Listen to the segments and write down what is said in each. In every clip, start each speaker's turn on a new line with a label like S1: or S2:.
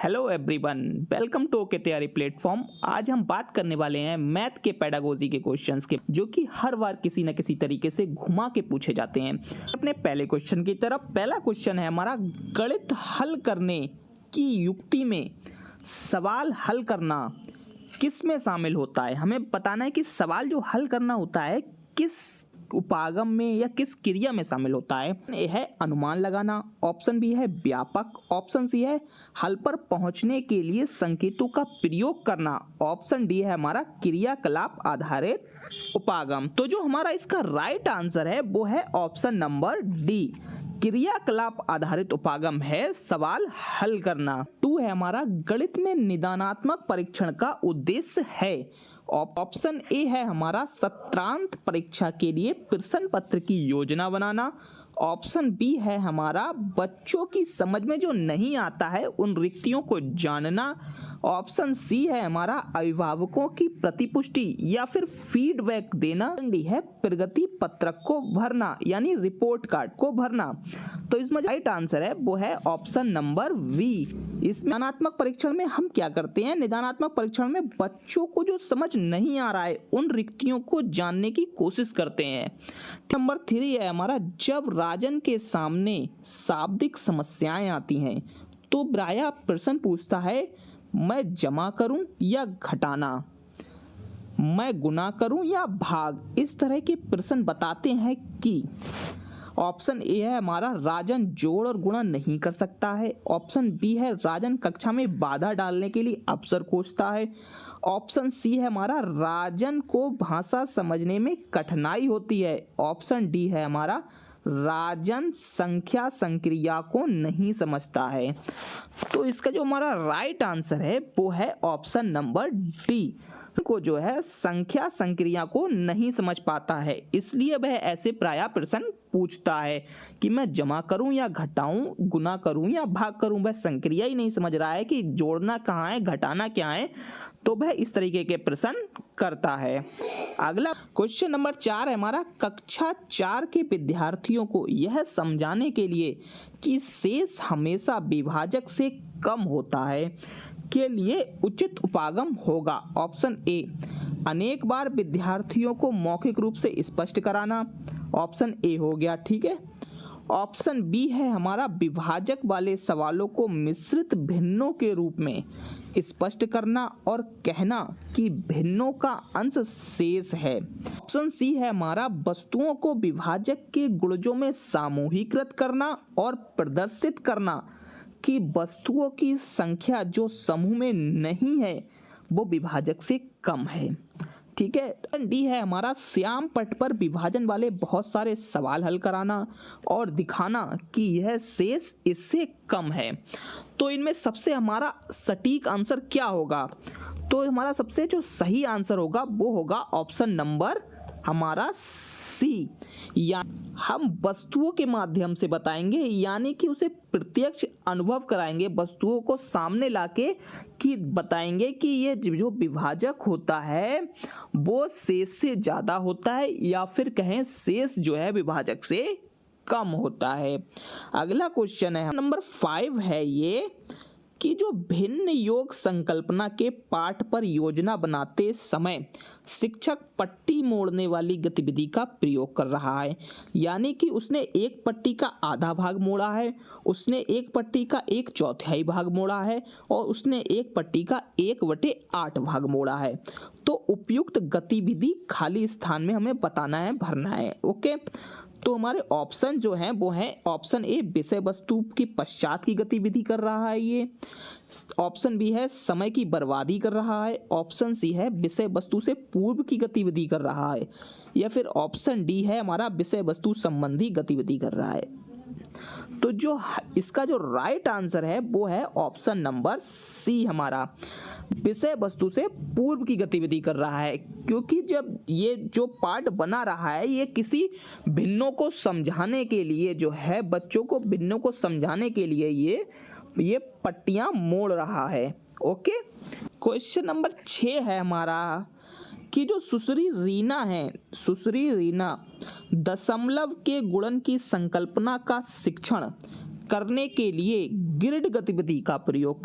S1: Hello everyone, welcome to okay Tayyari platform. आज हम बात करने वाले हैं मैथ के पेडागोजी के क्वेश्चंस के, जो कि हर बार किसी न किसी तरीके से घुमा के पूछे जाते हैं। अपने पहले क्वेश्चन की तरफ। पहला क्वेश्चन है हमारा, गणित हल करने की युक्ति में सवाल हल करना किस में शामिल होता है। हमें बताना है कि सवाल जो हल करना होता है किस उपागम में या किस क्रिया में शामिल होता है। ए है अनुमान लगाना, ऑप्शन बी है व्यापक, ऑप्शन सी है हल पर पहुंचने के लिए संकेतों का प्रयोग करना, ऑप्शन डी है हमारा क्रियाकलाप आधारित उपागम। तो जो हमारा इसका राइट आंसर है वो है ऑप्शन नंबर डी, क्रियाकलाप आधारित उपागम है सवाल हल करना। 2 है हमारा, गणित में निदानात्मक परीक्षण का उद्देश्य है। ऑप्शन ए है हमारा सत्रांत परीक्षा के लिए प्रश्न पत्र की योजना बनाना, ऑप्शन बी है हमारा बच्चों की समझ में जो नहीं आता है उन रिक्तियों को जानना, ऑप्शन सी है हमारा अभिभावकों की प्रतिपुष्टि या फिर फीडबैक देना, डी है प्रगति पत्रक को भरना यानी रिपोर्ट कार्ड को भरना। तो इसमें राइट आंसर है वो है ऑप्शन नंबर वी। इस निदानात्मक परीक्षण में हम क्या करते हैं, निदानात्मक परीक्षण में बच्चों को जो समझ नहीं आ रहा है उन रिक्तियों को जानने की कोशिश करते हैं। नंबर 3 है हमारा, जब राजन के सामने शाब्दिक समस्याएं आती हैं तो ब्राया प्रश्न पूछता है, मैं जमा करूं या घटाना, मैं गुना करूं या भाग। इस तरह के प्रश्न बताते हैं कि ऑप्शन ए है हमारा राजन जोड़ और गुणा नहीं कर सकता है, ऑप्शन बी है राजन कक्षा में बाधा डालने के लिए अवसर खोजता है, ऑप्शन सी है हमारा राजन को भाषा समझने में कठिनाई होती है, ऑप्शन डी है हमारा राजन संख्या संक्रिया को नहीं समझता है। तो इसका जो हमारा राइट आंसर है वो है ऑप्शन नंबर डी, को जो है संख्या संक्रिया को नहीं समझ पाता है, इसलिए वह ऐसे प्रायः प्रश्न पूछता है कि मैं जमा करूं या घटाऊं, गुना करूं या भाग करूं। वह संक्रिया ही नहीं समझ रहा है कि जोड़ना कहाँ है, घटाना क्या है, तो वह इस तरीके के प्रश्न करता है। अगला क्वेश्चन नंबर 4 है हमारा, कक्षा 4 के विद्यार्थियों को यह समझाने के लिए कि शेष हमेशा विभाजक से कम होता है के लिए उचित उपागम होगा। ऑप्शन ए, अनेक बार विद्यार्थियों को मौखिक रूप से स्पष्ट कराना, ऑप्शन ए हो गया, ठीक है। ऑप्शन बी है हमारा विभाजक वाले सवालों को मिश्रित भिन्नों के रूप में स्पष्ट करना और कहना कि भिन्नों का अंश शेष है, ऑप्शन सी है हमारा वस्तुओं को विभाजक के गुणजों में सामूहिकृत करना और प्रदर्शित करना कि वस्तुओं की संख्या जो समूह में नहीं है वो विभाजक से कम है, ठीक है। डी है हमारा श्याम पट पर विभाजन वाले बहुत सारे सवाल हल कराना और दिखाना कि यह शेष इससे कम है। तो इनमें सबसे हमारा सटीक आंसर क्या होगा, तो हमारा सबसे जो सही आंसर होगा वो होगा ऑप्शन नंबर हमारा सी, या हम वस्तुओं के माध्यम से बताएंगे यानी कि उसे प्रत्यक्ष अनुभव कराएंगे, वस्तुओं को सामने लाके कि बताएंगे कि ये जो विभाजक होता है वो शेष से ज़्यादा होता है या फिर कहें शेष जो है विभाजक से कम होता है। अगला क्वेश्चन है नंबर 5 है ये, कि जो भिन्न योग संकल्पना के पाठ पर योजना बनाते समय शिक्षक पट्टी मोड़ने वाली गतिविधि का प्रयोग कर रहा है, यानी कि उसने एक पट्टी का आधा भाग मोड़ा है, उसने एक पट्टी का 1/4 भाग मोड़ा है और उसने एक पट्टी का 1/8 भाग मोड़ा है। तो उपयुक्त गतिविधि खाली स्थान में हमें बताना है, भरना है, ओके। तो हमारे ऑप्शन जो हैं वो हैं, ऑप्शन ए विषय वस्तु की पश्चात की गतिविधि कर रहा है ये, ऑप्शन बी है समय की बर्बादी कर रहा है, ऑप्शन सी है विषय वस्तु से पूर्व की गतिविधि कर रहा है, या फिर ऑप्शन डी है हमारा विषय वस्तु संबंधी गतिविधि कर रहा है। तो जो इसका जो राइट आंसर है वो है ऑप्शन नंबर सी, हमारा विषय वस्तु से पूर्व की गतिविधि कर रहा है, क्योंकि जब ये जो पाठ बना रहा है ये किसी भिन्नों को समझाने के लिए जो है, बच्चों को भिन्नों को समझाने के लिए ये पट्टियां मोड़ रहा है, ओके। क्वेश्चन नंबर 6 है हमारा, कि जो सुश्री रीना है, सुश्री रीना दशमलव के गुणन की संकल्पना का शिक्षण करने के लिए ग्रिड गतिविधि का प्रयोग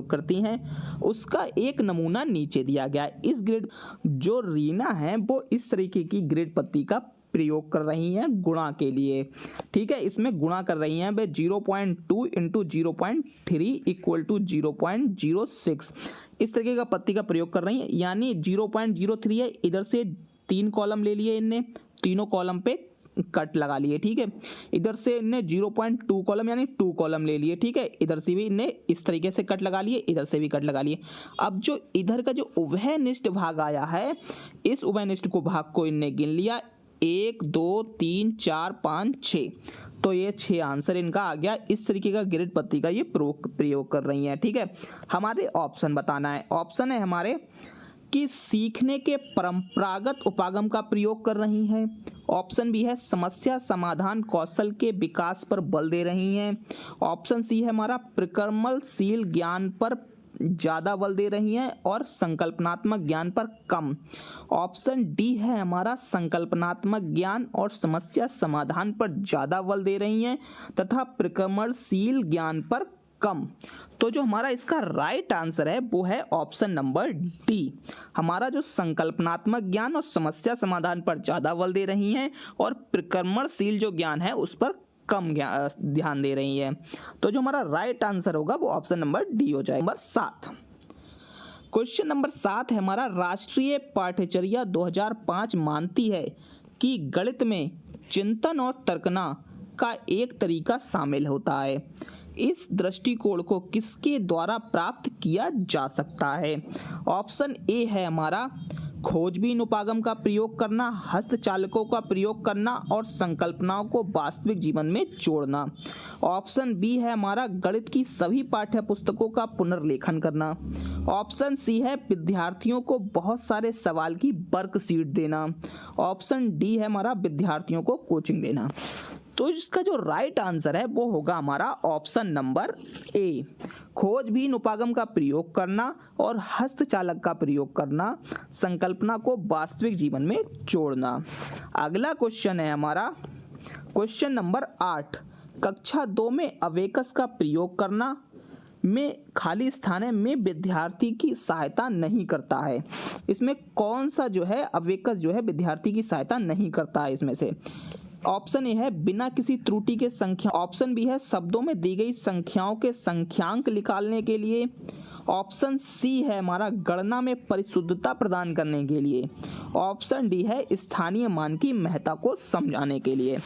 S1: करती हैं। उसका एक नमूना नीचे दिया गया है। इस ग्रिड जो रीना है वो इस तरीके की ग्रिड पत्ती का प्रयोग कर रही हैं गुणा के लिए। ठीक है, इसमें गुणा कर रही हैं वे 0.2 इंटू 0.3 इक्वल टू 0.06 इस तरीके का पत्ती का प्रयोग कर रही हैं। यानी 0.03 है, इधर से 3 कॉलम ले लिए इनने, तीनों कॉलम पे कट लगा लिए। ठीक है, इधर से इनने 0.2 कॉलम यानी 2 कॉलम ले लिए। ठीक है, इधर से भी इनने इस तरीके से कट लगा लिए, इधर से भी कट लगा लिए। अब जो इधर का जो उभयनिष्ठ भाग आया है, इस उभयनिष्ठ को भाग को इनने गिन लिया, 1 2 3 4 5 6, तो ये 6 आंसर इनका आ गया। इस तरीके का ग्रिड पत्ती का ये प्रयोग कर रही हैं। ठीक है, हमारे ऑप्शन बताना है। ऑप्शन है हमारे कि सीखने के परंपरागत उपागम का प्रयोग कर रही हैं। ऑप्शन बी है समस्या समाधान कौशल के विकास पर बल दे रही हैं। ऑप्शन सी है हमारा प्रक्रमणशील ज्ञान पर ज़्यादा बल दे रही हैं और संकल्पनात्मक ज्ञान पर कम। ऑप्शन डी है हमारा संकल्पनात्मक ज्ञान और समस्या समाधान पर ज़्यादा बल दे रही हैं तथा प्रक्रमणशील ज्ञान पर कम। तो जो हमारा इसका राइट आंसर है वो है ऑप्शन नंबर डी। हमारा जो संकल्पनात्मक ज्ञान और समस्या समाधान पर ज़्यादा बल दे रही हैं और प्रक्रमणशील जो ज्ञान है उस पर कम ध्यान दे रही है। तो जो हमारा राइट आंसर होगा वो ऑप्शन नंबर डी हो जाएगा। नंबर 7, क्वेश्चन नंबर 7 है हमारा राष्ट्रीय पाठ्यचर्या 2005 मानती है कि गणित में चिंतन और तर्कना का एक तरीका शामिल होता है। इस दृष्टिकोण को किसके द्वारा प्राप्त किया जा सकता है? ऑप्शन ए है हमारा खोजबीन उपागम का प्रयोग करना, हस्तचालकों का प्रयोग करना और संकल्पनाओं को वास्तविक जीवन में जोड़ना। ऑप्शन बी है हमारा गणित की सभी पाठ्य पुस्तकों का पुनर्लेखन करना। ऑप्शन सी है विद्यार्थियों को बहुत सारे सवाल की वर्कशीट देना। ऑप्शन डी है हमारा विद्यार्थियों को कोचिंग देना। तो इसका जो राइट आंसर है वो होगा हमारा ऑप्शन नंबर ए, खोजबीन उपागम का प्रयोग करना और हस्तचालक का प्रयोग करना, संकल्पना को वास्तविक जीवन में जोड़ना। अगला क्वेश्चन है हमारा क्वेश्चन नंबर 8, कक्षा 2 में अवेकस का प्रयोग करना में खाली स्थान में विद्यार्थी की सहायता नहीं करता है। इसमें कौन सा जो है अवेकस जो है विद्यार्थी की सहायता नहीं करता है? इसमें से ऑप्शन ए है बिना किसी त्रुटि के संख्या। ऑप्शन बी है शब्दों में दी गई संख्याओं के संख्यांक निकालने के लिए। ऑप्शन सी है हमारा गणना में परिशुद्धता प्रदान करने के लिए। ऑप्शन डी है स्थानीय मान की महत्ता को समझाने के लिए।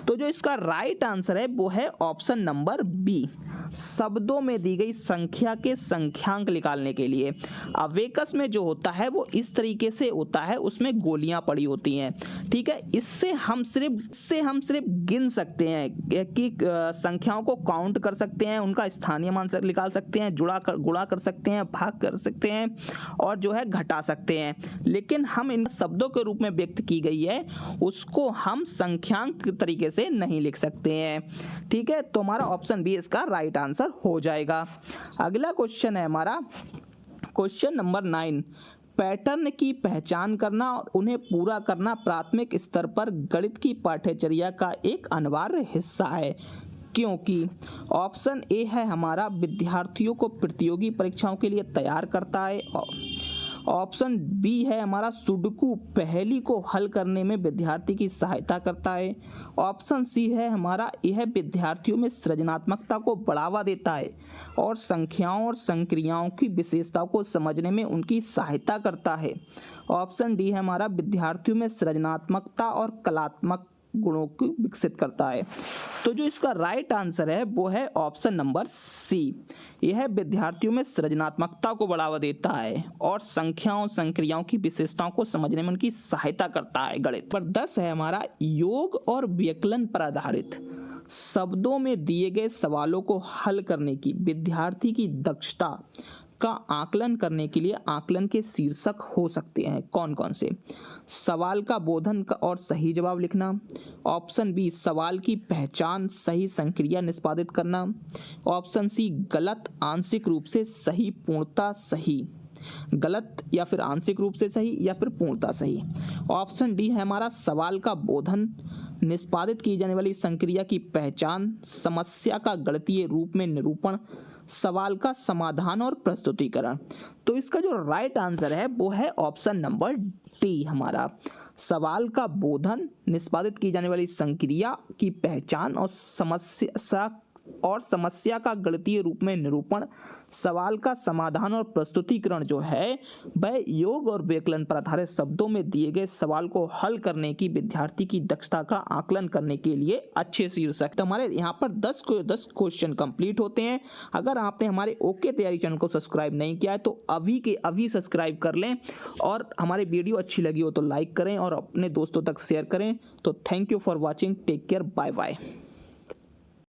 S1: तो जो इसका राइट आंसर है वो है ऑप्शन नंबर बी, शब्दों में दी गई संख्या के संख्यांक निकालने के लिए। अवेकस में जो होता है वो इस तरीके से होता है, उसमें गोलियां पड़ी होती हैं। ठीक है, इससे हम सिर्फ गिन सकते हैं कि संख्याओं को काउंट कर सकते हैं, उनका स्थानीय मान निकाल सकते हैं, गुणा कर सकते हैं, भाग कर सकते हैं और जो है घटा सकते हैं। लेकिन हम इन शब्दों के रूप में व्यक्त की गई है उसको हम संख्यांक तरीके से नहीं लिख सकते हैं। ठीक है, तो हमारा ऑप्शन बी इसका राइट आंसर हो जाएगा। अगला क्वेश्चन है हमारा क्वेश्चन नंबर 9, पैटर्न की पहचान करना और उन्हें पूरा करना प्राथमिक स्तर पर गणित की पाठ्यचर्या का एक अनिवार्य हिस्सा है, क्योंकि ऑप्शन ए है हमारा विद्यार्थियों को प्रतियोगी परीक्षाओं के लिए तैयार करता है। ऑप्शन बी है हमारा सुडोकू पहेली को हल करने में विद्यार्थी की सहायता करता है। ऑप्शन सी है हमारा यह विद्यार्थियों में सृजनात्मकता को बढ़ावा देता है और संख्याओं और संक्रियाओं की विशेषताओं को समझने में उनकी सहायता करता है। ऑप्शन डी है हमारा विद्यार्थियों में सृजनात्मकता और कलात्मक गुणों को विकसित करता है। तो जो इसका राइट आंसर है वो है ऑप्शन नंबर सी, यह विद्यार्थियों में सृजनात्मकता को बढ़ावा देता है और संख्याओं संक्रियाओं की विशेषताओं को समझने में उनकी सहायता करता है। गणित पर 10 है हमारा योग और व्यकलन पर आधारित शब्दों में दिए गए सवालों को हल करने की विद्यार्थी की दक्षता का आकलन करने के लिए आकलन के शीर्षक हो सकते हैं कौन कौन से? सवाल का बोधन और सही जवाब लिखना। ऑप्शन बी सवाल की पहचान, सही संक्रिया निष्पादित करना। ऑप्शन सी गलत, आंशिक रूप से सही, पूर्णतः सही। गलत या फिर आंशिक रूप से सही या फिर पूर्णतः सही। ऑप्शन डी है हमारा सवाल का बोधन, निष्पादित की जाने वाली संक्रिया की पहचान, समस्या का गणितीय रूप में निरूपण, सवाल का समाधान और प्रस्तुतिकरण। तो इसका जो राइट आंसर है वो है ऑप्शन नंबर डी हमारा। सवाल का बोधन, निष्पादित की जाने वाली संक्रिया की पहचान और समस्या का गणितीय रूप में निरूपण, सवाल का समाधान और प्रस्तुतिकरण जो है वह योग और व्याकरण पर आधारित शब्दों में दिए गए सवाल को हल करने की विद्यार्थी की दक्षता का आकलन करने के लिए अच्छे शीर्षक। तो हमारे यहाँ पर 10 क्वेश्चन कंप्लीट होते हैं। अगर आपने हमारे ओके तैयारी चैनल को सब्सक्राइब नहीं किया है तो अभी के अभी सब्सक्राइब कर लें, और हमारी वीडियो अच्छी लगी हो तो लाइक करें और अपने दोस्तों तक शेयर करें। तो thank you for watching, take care, bye bye.